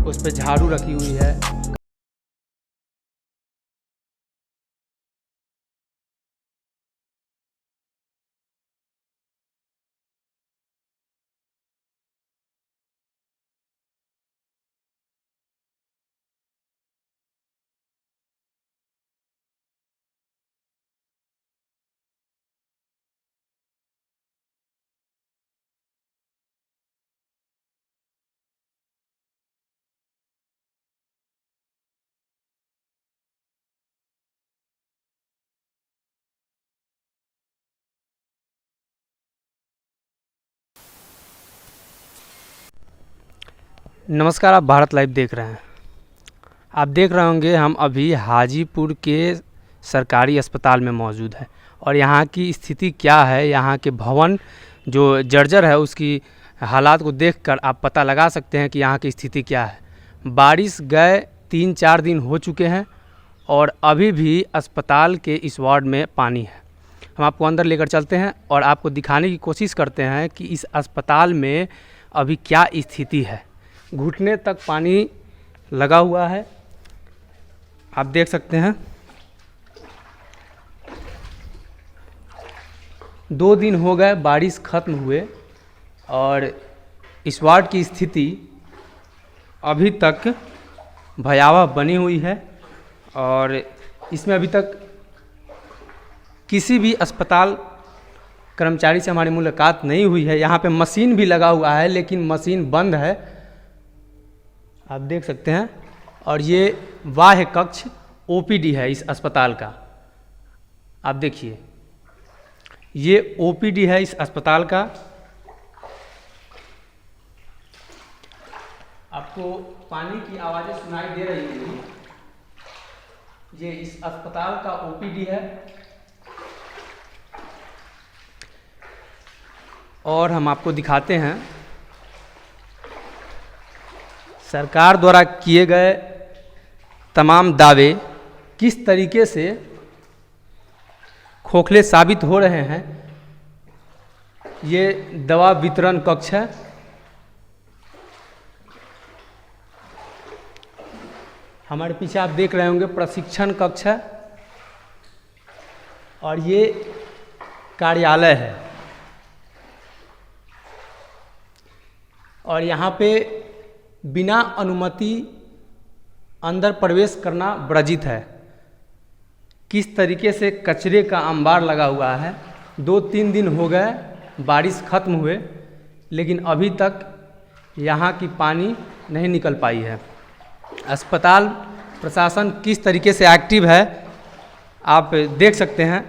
उस पर झाड़ू रखी हुई है। नमस्कार, आप भारत लाइव देख रहे हैं। आप देख रहे होंगे हम अभी हाजीपुर के सरकारी अस्पताल में मौजूद हैं और यहाँ की स्थिति क्या है, यहाँ के भवन जो जर्जर है उसकी हालात को देखकर आप पता लगा सकते हैं कि यहाँ की स्थिति क्या है। बारिश गए 3-4 दिन हो चुके हैं और अभी भी अस्पताल के इस वार्ड में पानी है। हम आपको अंदर लेकर चलते हैं और आपको दिखाने की कोशिश करते हैं कि इस अस्पताल में अभी क्या स्थिति है। घुटने तक पानी लगा हुआ है, आप देख सकते हैं। 2 दिन हो गए बारिश ख़त्म हुए और इस वार्ड की स्थिति अभी तक भयावह बनी हुई है और इसमें अभी तक किसी भी अस्पताल कर्मचारी से हमारी मुलाकात नहीं हुई है। यहाँ पे मशीन भी लगा हुआ है लेकिन मशीन बंद है, आप देख सकते हैं। और ये बाह्य कक्ष ओपीडी है इस अस्पताल का, आप देखिए ये ओपीडी है इस अस्पताल का। आपको पानी की आवाज़ें सुनाई दे रही होंगी। ये इस अस्पताल का ओपीडी है और हम आपको दिखाते हैं सरकार द्वारा किए गए तमाम दावे किस तरीके से खोखले साबित हो रहे हैं। ये दवा वितरण कक्ष है, हमारे पीछे आप देख रहे होंगे प्रशिक्षण कक्ष है और ये कार्यालय है और यहाँ पे बिना अनुमति अंदर प्रवेश करना वर्जित है। किस तरीके से कचरे का अंबार लगा हुआ है। 2-3 दिन हो गए बारिश ख़त्म हुए लेकिन अभी तक यहाँ की पानी नहीं निकल पाई है। अस्पताल प्रशासन किस तरीके से एक्टिव है आप देख सकते हैं।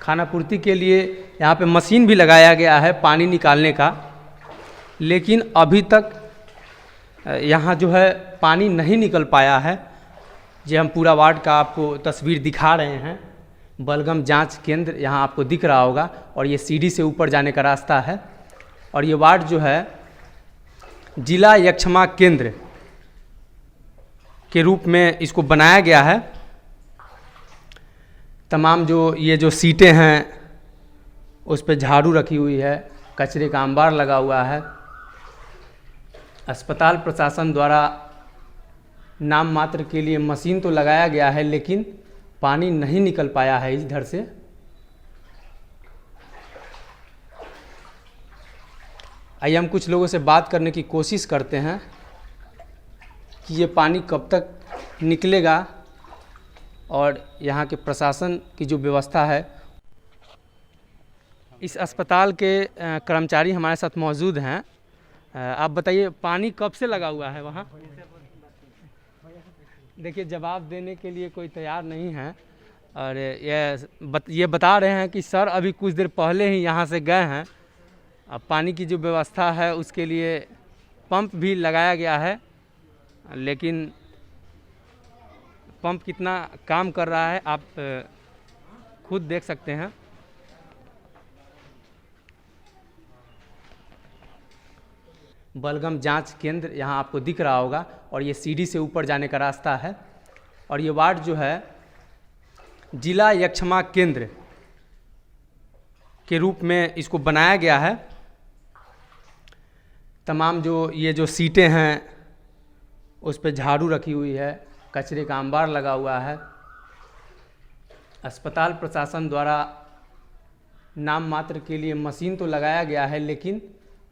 खाना पूर्ति के लिए यहाँ पे मशीन भी लगाया गया है पानी निकालने का, लेकिन अभी तक यहाँ जो है पानी नहीं निकल पाया है। जो हम पूरा वार्ड का आपको तस्वीर दिखा रहे हैं। बलगम जांच केंद्र यहाँ आपको दिख रहा होगा और ये सीढ़ी से ऊपर जाने का रास्ता है और ये वार्ड जो है जिला यक्षमा केंद्र के रूप में इसको बनाया गया है। तमाम ये जो सीटें हैं उस पर झाड़ू रखी हुई है, कचरे का अंबार लगा हुआ है। अस्पताल प्रशासन द्वारा नाम मात्र के लिए मशीन तो लगाया गया है लेकिन पानी नहीं निकल पाया है इधर से। आइए हम कुछ लोगों से बात करने की कोशिश करते हैं कि ये पानी कब तक निकलेगा और यहाँ के प्रशासन की जो व्यवस्था है। इस अस्पताल के कर्मचारी हमारे साथ मौजूद हैं। आप बताइए पानी कब से लगा हुआ है वहाँ? देखिए जवाब देने के लिए कोई तैयार नहीं है और ये बता रहे हैं कि सर अभी कुछ देर पहले ही यहाँ से गए हैं। अब पानी की जो व्यवस्था है उसके लिए पंप भी लगाया गया है लेकिन पंप कितना काम कर रहा है आप खुद देख सकते हैं। बलगम जांच केंद्र यहाँ आपको दिख रहा होगा और ये सीढ़ी से ऊपर जाने का रास्ता है और ये वार्ड जो है जिला यक्षमा केंद्र के रूप में इसको बनाया गया है। तमाम जो सीटें हैं उस पर झाड़ू रखी हुई है, कचरे का अंबार लगा हुआ है। अस्पताल प्रशासन द्वारा नाम मात्र के लिए मशीन तो लगाया गया है, लेकिन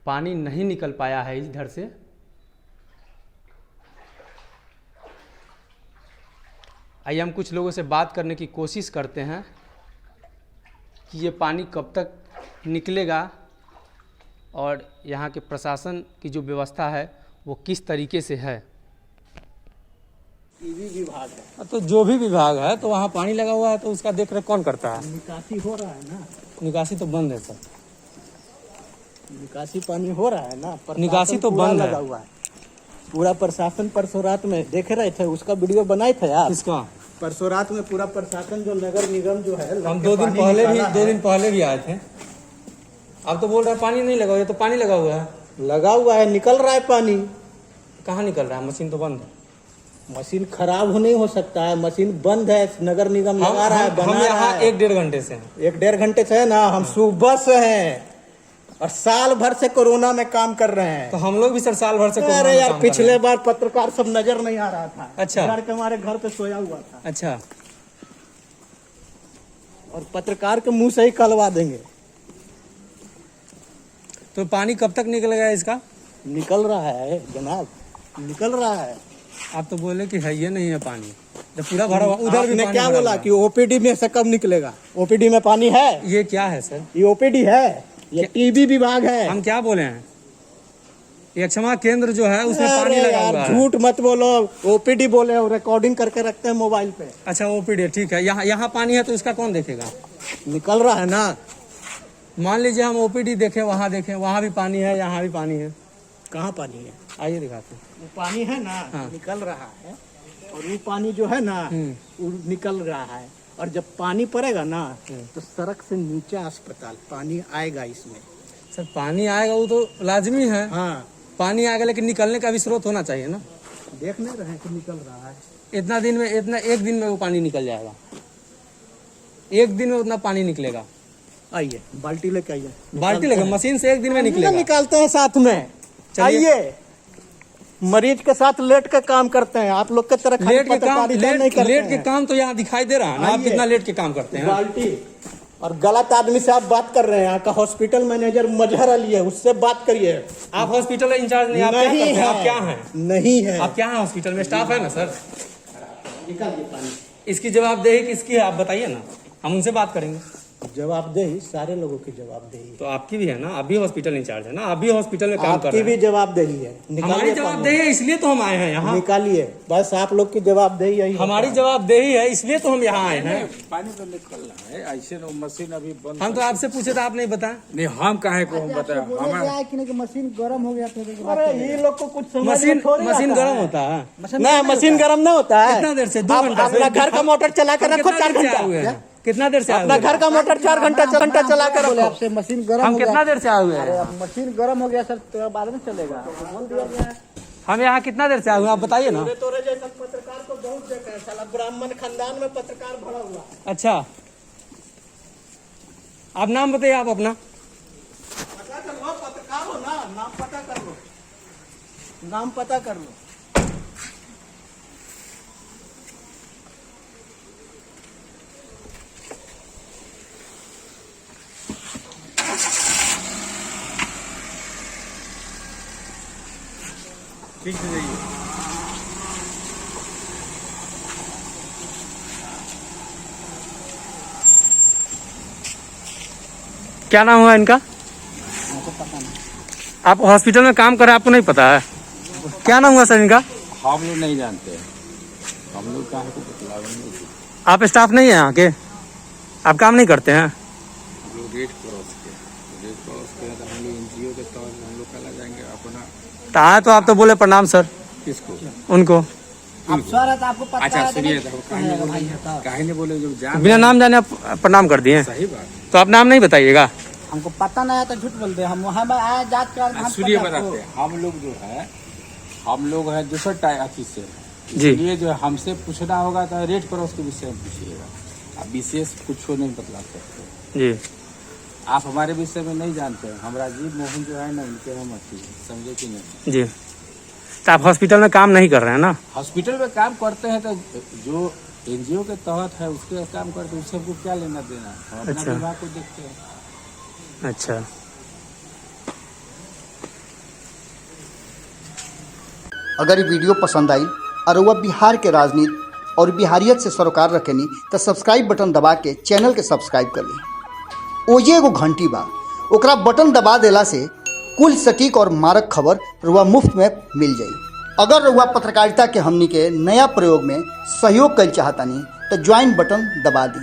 पानी नहीं निकल पाया है इधर से। आइए हम कुछ लोगों से बात करने की कोशिश करते हैं कि ये पानी कब तक निकलेगा और यहाँ के प्रशासन की जो व्यवस्था है वो किस तरीके से है। टीवी विभाग है, तो जो भी विभाग है तो वहाँ पानी लगा हुआ है, तो उसका देख रेख कौन करता है? निकासी हो रहा है ना। निकासी तो बंद है सर। निकासी पानी हो रहा है ना, निकासी तो बंद लगा हुआ है। पूरा प्रशासन परसों रात में देख रहे थे, उसका वीडियो बनाए थे आप? किसका? परसों रात में पूरा प्रशासन जो नगर निगम जो है, हम 2 दिन पहले भी आए थे। अब तो बोल रहा है पानी नहीं लगा हुआ है, तो पानी लगा हुआ है। लगा हुआ है, निकल रहा है पानी। कहाँ निकल रहा है? मशीन तो बंद है। मशीन खराब हो नहीं हो सकता है, मशीन बंद है, नगर निगम लगा रहा है, हम यहाँ 1-1.5 घंटे से हैं। 1-1.5 घंटे से है ना, हम सुबह से हैं और साल भर से कोरोना में काम कर रहे हैं। तो हम लोग भी सर साल भर से कोरोना अरे में यार, काम कर रहे पिछले हैं। बार पत्रकार सब नजर नहीं आ रहा था। अच्छा। घर के हमारे घर पे सोया हुआ था। अच्छा। और पत्रकार के मुंह से ही कहलवा देंगे। तो पानी कब तक निकलेगा इसका? निकल रहा है जनाब, निकल रहा है। आप तो बोले कि है ये नहीं है पानी, जब पूरा भरा हुआ। उधर भी आपने पानी क्या भरा बोला हुआ कि ओपीडी में से कब निकलेगा? ओपीडी में पानी है? है। ये क्या है सर? ये ओपीडी है, ये टीबी विभाग है। हम क्या बोले हैं? ये क्षमा केंद्र जो है उसमें पानी अरे लगा यार, हुआ है। झूठ मत बोलो। ओपीडी बोले और रिकॉर्डिंग करके रखते हैं मोबाइल पे। अच्छा ओपीडी, ठीक है। यहाँ पानी है तो इसका कौन देखेगा? निकल रहा है ना। मान लीजिए हम ओपीडी देखें, वहाँ भी पानी है, यहाँ भी पानी है। कहाँ पानी है? आइए दिखाते हैं। वो पानी है ना, हाँ। निकल रहा है। और वो पानी जो है ना, वो निकल रहा है। और जब पानी पड़ेगा ना, तो सड़क से नीचे अस्पताल पानी आएगा इसमें। सर पानी आएगा वो तो लाजमी है। हाँ, पानी आएगा, लेकिन निकलने का भी स्रोत होना चाहिए ना। देख नहीं रहे हैं कि निकल रहा है। इतना एक दिन में वो पानी निकल जाएगा। एक दिन में उतना पानी निकलेगा। आइए, बाल्टी लेके आइए। बाल्टी लेकर मशीन से एक दिन में निकलेगा। निकालते हैं साथ में। चलिए। आइए, मरीज के साथ लेट के काम करते हैं। आप लोग के तरह खाली पत्रकारिता नहीं करते लेट के हैं। काम तो यहाँ दिखाई दे रहा है ना। आप आइए। कितना लेट के काम करते हैं। बाल्टी और गलत आदमी से आप बात कर रहे हैं। यहाँ का हॉस्पिटल मैनेजर मजहर अली है, उससे बात करिए। आप हॉस्पिटल इंचार्ज नहीं, आप क्या करते हैं? आप क्या हैं? नहीं है। आप क्या हैं? हॉस्पिटल में स्टाफ है ना सर। निकालिए पानी। इसकी जवाबदेही किसकी है आप बताइए ना, हम उनसे बात करेंगे। जवाबदेही सारे लोगों की जवाबदेही है। तो आपकी भी है ना, आप भी हॉस्पिटल इंचार्ज है ना, आप भी हॉस्पिटल में काम कर आपकी रहे भी हैं। जवाबदेही है। हमारी निकालिए जवाबदेही है, इसलिए तो हम आए हैं यहाँ। निकालिए, बस आप लोग की जवाबदेही यही हमारी जवाबदेही है, इसलिए तो हम यहाँ आए हैं। पानी तो निकल रहा है, ऐसे ना मशीन अभी बंद। हम तो आपसे पूछे तो आप नहीं बताए। नहीं, हम काहे को हम बताया हमारा कि मशीन गर्म हो गया था। अरे ये लोग को कुछ समझ मशीन में थोड़ी मशीन आता गर्म है। होता है? नहीं, मशीन गर्म नहीं होता है। कितना देर से? 2 आप घंटा से? अपना घर का मोटर चला कर रखो 4 कितना देर से आए हुए घंटा। हैं? कितना देर से आए अपना हुए हैं? घर का मोटर 4 घंटा चला कर रखो। आपसे मशीन गर्म हम हो गया। कितना देर से आए हुए अरे हैं? अब मशीन गर्म हो गया सर, तो बाद में चलेगा। बोल दिया गया है। हम यहाँ कितना देर से आए हुए हैं आप बताइए ना। तोरे जैसा पत्रकार को बहुत देखा है, साला ब्राह्मण खानदान में पत्रकार भरा हुआ। अच्छा, आप नाम बताइए, आप अपना। पता कर लो, पत्रकार हो ना, नाम पता कर लो, नाम पता कर लो। ठीक से जाइए। क्या नाम हुआ इनका? आप हॉस्पिटल में काम कर रहे हैं, आपको नहीं पता है? क्या नाम हुआ सर इनका? हम लोग नहीं जानते हैं, हम लोग काहे को बतलावेंगे। आप स्टाफ नहीं है यहाँ के? आप काम नहीं करते हैं? हम लोग रेड क्रॉस के तो हम लोग एनजीओ के तौर पर हम लोग कल आ जाएंगे अपना। तो आप तो बोले प्रणाम सर किसको? उनको। अब सर है तो आपको पता अच्छा है तो सुनिए, नहीं? तो काहे नहीं बोले जब जान बिना नाम जाने आप प्रणाम कर दिए, सही बात। तो आप नाम नहीं बताइएगा। हमको पता नहीं है तो झूठ बोल दे। हम वहाँ में आए जांच कर। हम सुनिए पता बताते हैं, हम लोग जो है हम लोग है दूसरा टाइप से है। जी। इसलिए जो है हमसे पूछना होगा तो रेड क्रॉस के विषय में पूछिएगा। आप विशेष कुछ नहीं बतला सकते। जी। आप हमारे विषय में नहीं जानते हैं। हम राजीव मोहन जो है ना, उनके हम अथी समझे कि नहीं। जी। तो आप हॉस्पिटल में काम नहीं कर रहे हैं ना? हॉस्पिटल में काम करते हैं तो जो एनजीओ के तहत है उसके काम करते हैं, उससे हमको क्या लेना देना, हम अपना अच्छा। विभाग को देखते हैं। अच्छा। अगर ये वीडियो पसंद आई और वह बिहार के राजनीति और बिहारियत से सरोकार रखेनी तो सब्सक्राइब बटन दबा के चैनल के सब्सक्राइब कर ली। ओजे एगो घंटी बा, ओकरा बटन दबा देला से कुल सटीक और मारक खबर रुआ मुफ्त में मिल जाई। अगर रुआ पत्रकारिता के हमनी के नया प्रयोग में सहयोग कर चाहतानी तो ज्वाइन बटन दबा दी।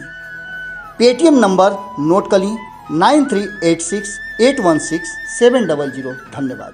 पेटीएम नंबर नोट कर ली 9386816700। धन्यवाद।